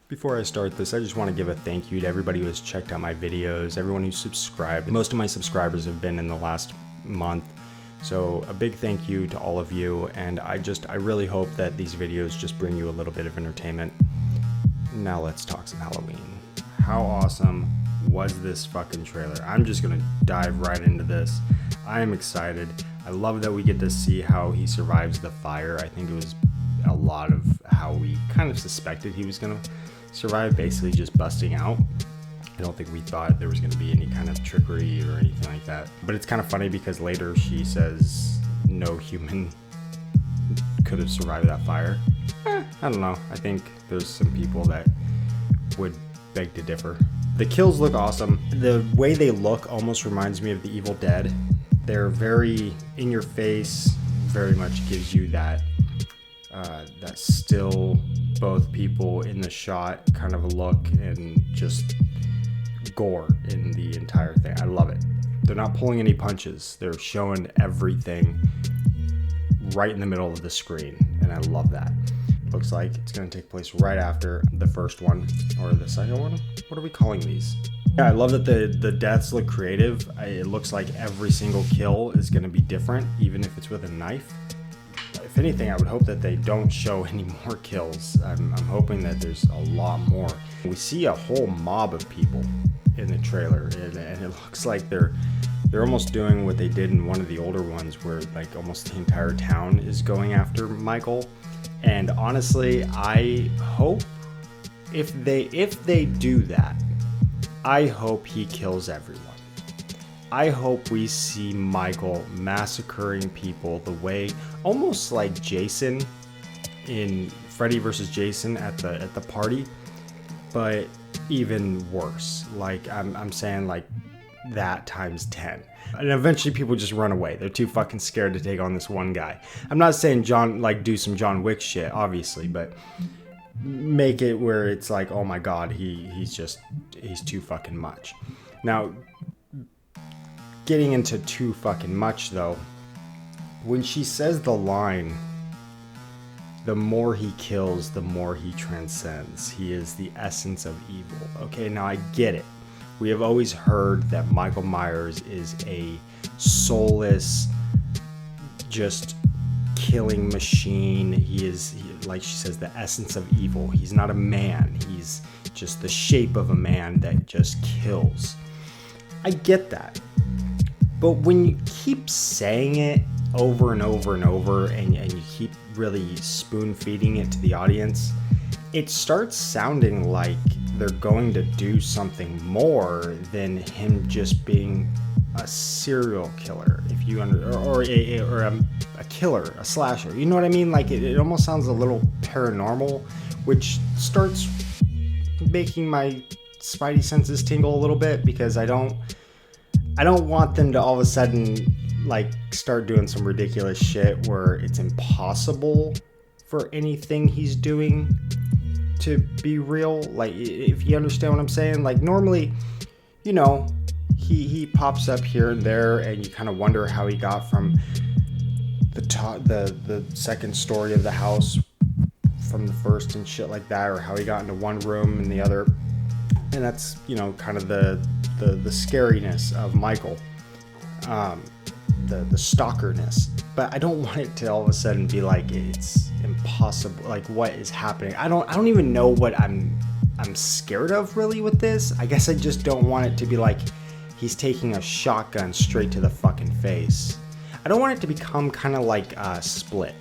Before I start this, I just want to give a thank you to everybody who has checked out my videos, everyone who subscribed. Most of my subscribers have been in the last month, so a big thank you to all of you, and I really hope that these videos just bring you a little bit of entertainment. Now let's talk some Halloween. How awesome was this fucking trailer? I'm just gonna dive right into this. I am excited. I love that we get to see how he survives the fire. I think it was a lot of how we kind of suspected he was gonna survive, basically just busting out. I don't think we thought there was going to be any kind of trickery or anything like that. But it's kind of funny because later she says no human could have survived that fire. I don't know. I think there's some people that would beg to differ. The kills look awesome. The way they look almost reminds me of the Evil Dead. They're very in your face, very much gives you that still both people in the shot kind of a look, and just gore in the entire thing. I love it. They're not pulling any punches. They're showing everything right in the middle of the screen, and I love that. Looks like it's going to take place right after the first one, or the second one. What are we calling these? Yeah, I love that the deaths look creative. It looks like every single kill is going to be different, even if it's with a knife. If anything, I would hope that they don't show any more kills. I'm hoping that there's a lot more. We see a whole mob of people in the trailer, and it looks like they're almost doing what they did in one of the older ones, where like almost the entire town is going after Michael. And honestly, I hope if they do that, I hope he kills everyone. I hope we see Michael massacring people the way, almost like Jason in Freddy vs. Jason at the party, but even worse. Like I'm saying, like that times 10. And eventually people just run away. They're too fucking scared to take on this one guy. I'm not saying do some John Wick shit, obviously, but make it where it's like, oh my god, he's too fucking much. Now, getting into too fucking much though, when she says the line, the more he kills, the more he transcends. He is the essence of evil. Okay, now I get it. We have always heard that Michael Myers is a soulless, just killing machine. He is, like she says, the essence of evil. He's not a man. He's just the shape of a man that just kills. I get that. But when you keep saying it over and over and over, and you keep really spoon feeding it to the audience, it starts sounding like they're going to do something more than him just being a serial killer, if you or a killer, a slasher. You know what I mean? Like it almost sounds a little paranormal, which starts making my spidey senses tingle a little bit, because I don't want them to all of a sudden like start doing some ridiculous shit where it's impossible for anything he's doing to be real. Like, if you understand what I'm saying, like normally, you know, he pops up here and there, and you kind of wonder how he got from the second story of the house from the first and shit like that, or how he got into one room and the other. And that's, you know, kind of the scariness of Michael, the stalkerness. But I don't want it to all of a sudden be like it's impossible. Like, what is happening? I don't even know what I'm scared of really with this. I guess I just don't want it to be like he's taking a shotgun straight to the fucking face. I don't want it to become kind of like Split,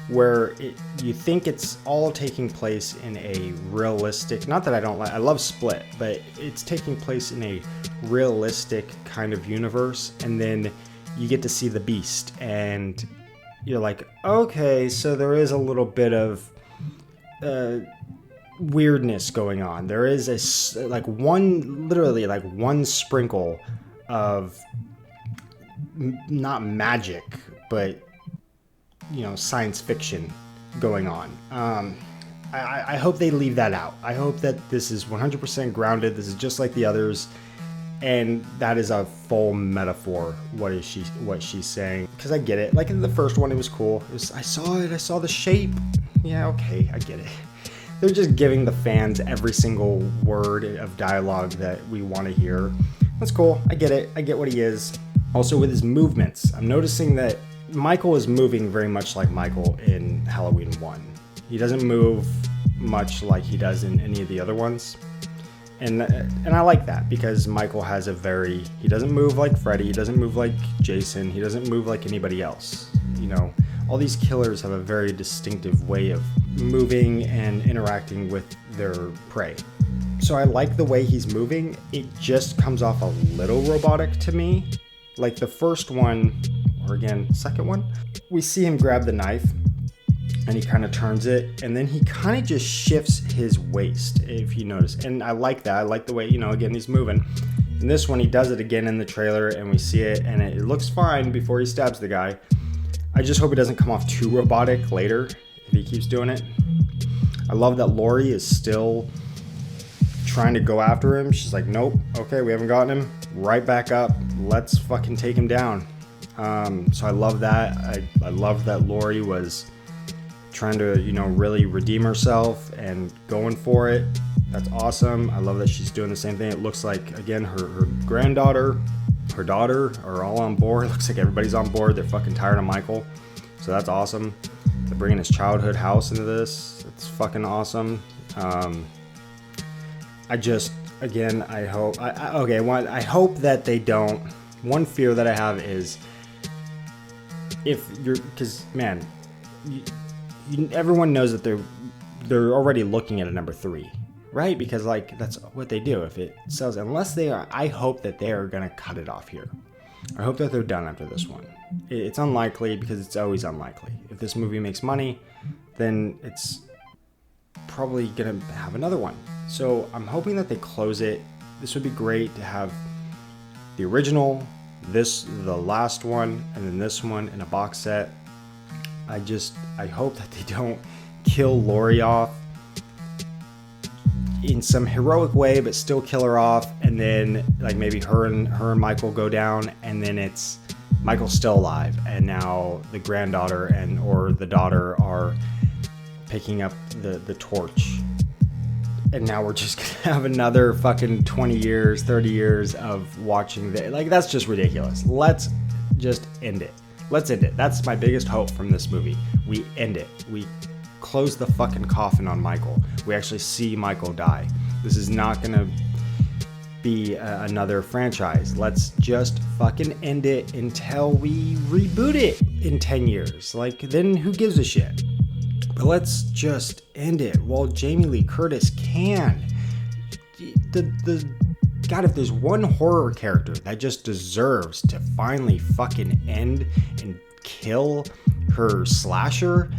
where you think it's all taking place in a realistic, not that I love Split, but it's taking place in a realistic kind of universe, and then you get to see the Beast, and you're like, okay, so there is a little bit of weirdness going on. There is literally one sprinkle of not magic, but you know, science fiction going on. I hope they leave that out. I hope that this is 100% grounded. This is just like the others, and that is a full metaphor. What she's saying, because I get it. Like in the first one, it was cool. I saw the shape. Yeah, okay, I get it. they're just giving the fans every single word of dialogue that we want to hear. That's cool. I get it. I get what he is. Also with his movements, I'm noticing that Michael is moving very much like Michael in Halloween 1. He doesn't move much like he does in any of the other ones. And I like that because Michael has he doesn't move like Freddy, he doesn't move like Jason, he doesn't move like anybody else. You know, all these killers have a very distinctive way of moving and interacting with their prey. So I like the way he's moving. It just comes off a little robotic to me. Like the first one, or again, second one, we see him grab the knife and he kind of turns it, and then he kind of just shifts his waist, if you notice. And I like that. I like the way, you know, again, he's moving. In this one, he does it again in the trailer, and we see it, and it looks fine before he stabs the guy. I just hope it doesn't come off too robotic later if he keeps doing it. I love that Laurie is still trying to go after him. She's like, nope, okay, we haven't gotten him. Right back up. Let's fucking take him down. So I love that. I love that Laurie was trying to, you know, really redeem herself and going for it. That's awesome. I love that she's doing the same thing. It looks like, again, her granddaughter, her daughter are all on board. It looks like everybody's on board. They're fucking tired of Michael. So that's awesome. They're bringing his childhood house into this. It's fucking awesome. I just, again, I hope, I hope that they don't. One fear that I have is because man, everyone knows that they're already looking at a number 3, right? Because like that's what they do if it sells. Unless they are, I hope that they are gonna cut it off here. I hope that they're done after this one. It's unlikely because it's always unlikely. If this movie makes money, then it's probably gonna have another one. So I'm hoping that they close it. This would be great to have the original, the last one, and then this one in a box set. I hope that they don't kill Laurie off in some heroic way, but still kill her off, and then like maybe her and Michael go down, and then it's Michael's still alive, and now the granddaughter or the daughter are picking up the torch, and now we're just gonna have another fucking 20 years, 30 years of watching like that's just ridiculous. Let's just end it. Let's end it. That's my biggest hope from this movie. We end it. We close the fucking coffin on Michael. We actually see Michael die. This is not gonna be another franchise. Let's just fucking end it until we reboot it in 10 years. Like, then who gives a shit? But let's just end it while Jamie Lee Curtis can. God, if there's one horror character that just deserves to finally fucking end and kill her slasher,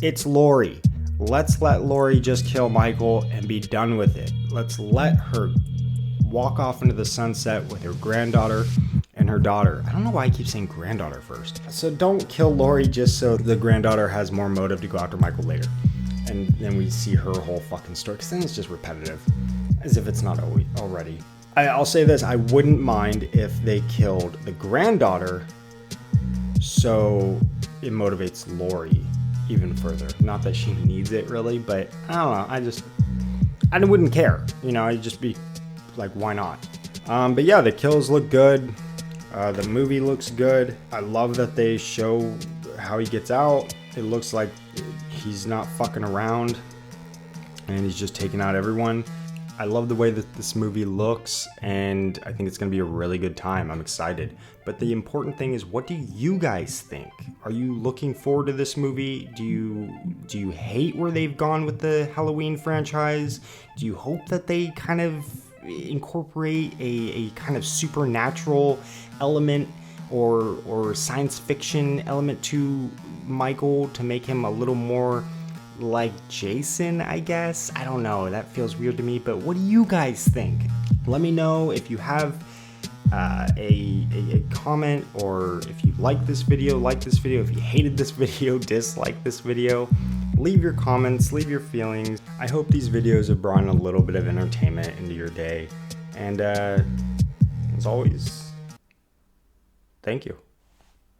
it's Laurie. Let's let Laurie just kill Michael and be done with it. Let's let her walk off into the sunset with her granddaughter and her daughter. I don't know why I keep saying granddaughter first. So don't kill Laurie just so the granddaughter has more motive to go after Michael later. And then we see her whole fucking story, because then it's just repetitive, as if it's not already. I'll say this, I wouldn't mind if they killed the granddaughter so it motivates Laurie even further. Not that she needs it really, but I don't know, I wouldn't care. You know, I'd just be like, why not? But yeah, the kills look good. The movie looks good. I love that they show how he gets out. It looks like he's not fucking around and he's just taking out everyone. I love the way that this movie looks, and I think it's going to be a really good time. I'm excited. But the important thing is, what do you guys think? Are you looking forward to this movie? Do you hate where they've gone with the Halloween franchise? Do you hope that they kind of incorporate a kind of supernatural element or science fiction element to Michael to make him a little more like Jason, I guess? I don't know, that feels weird to me, but what do you guys think? Let me know if you have a comment, or if you like this video, if you hated this video, dislike this video. Leave your comments, leave your feelings. I hope these videos have brought in a little bit of entertainment into your day, and as always, thank you.